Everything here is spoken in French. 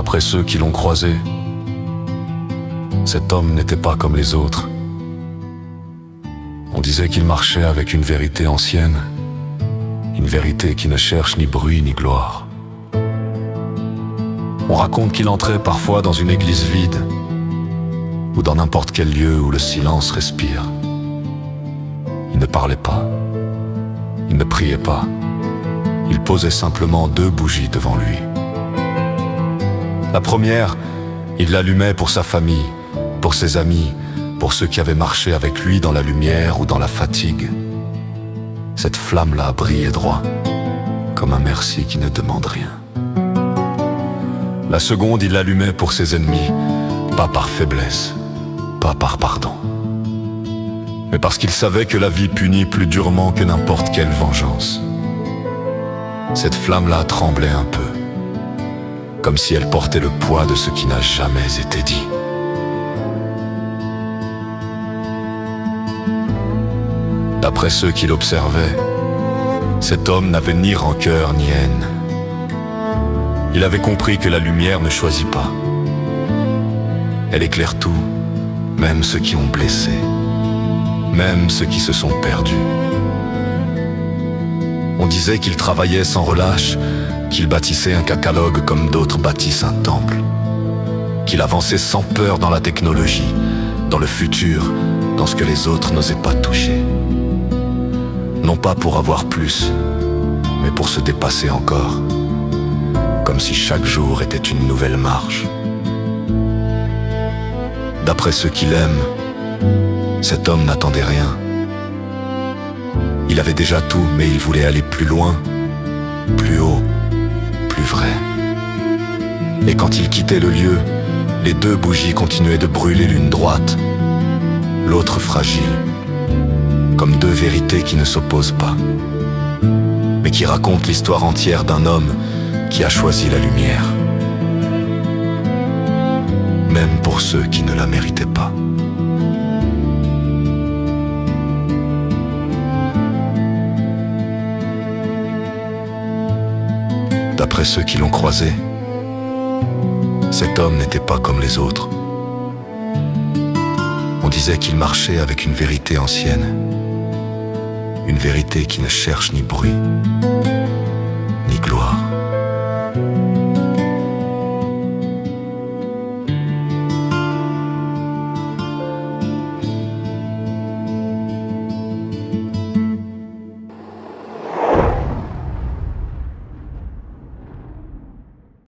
D'après ceux qui l'ont croisé, cet homme n'était pas comme les autres. On disait qu'il marchait avec une vérité ancienne, une vérité qui ne cherche ni bruit ni gloire. On raconte qu'il entrait parfois dans une église vide, ou dans n'importe quel lieu où le silence respire. Il ne parlait pas, il ne priait pas, il posait simplement 2 bougies devant lui. La première, il l'allumait pour sa famille, pour ses amis, pour ceux qui avaient marché avec lui dans la lumière ou dans la fatigue. Cette flamme-là brillait droit, comme un merci qui ne demande rien. La seconde, il l'allumait pour ses ennemis, pas par faiblesse, pas par pardon, mais parce qu'il savait que la vie punit plus durement que n'importe quelle vengeance. Cette flamme-là tremblait un peu, comme si elle portait le poids de ce qui n'a jamais été dit. D'après ceux qui l'observaient, cet homme n'avait ni rancœur ni haine. Il avait compris que la lumière ne choisit pas. Elle éclaire tout, même ceux qui ont blessé, même ceux qui se sont perdus. On disait qu'il travaillait sans relâche, qu'il bâtissait un cacalogue comme d'autres bâtissent un temple, qu'il avançait sans peur dans la technologie, dans le futur, dans ce que les autres n'osaient pas toucher. Non pas pour avoir plus, mais pour se dépasser encore, comme si chaque jour était une nouvelle marche. D'après ceux qui l'aiment, cet homme n'attendait rien. Il avait déjà tout, mais il voulait aller plus loin, plus haut, plus vrai. Et quand il quittait le lieu, les 2 bougies continuaient de brûler, l'une droite, l'autre fragile, comme 2 vérités qui ne s'opposent pas, mais qui racontent l'histoire entière d'un homme qui a choisi la lumière, même pour ceux qui ne la méritaient pas. D'après ceux qui l'ont croisé, cet homme n'était pas comme les autres. On disait qu'il marchait avec une vérité ancienne, une vérité qui ne cherche ni bruit,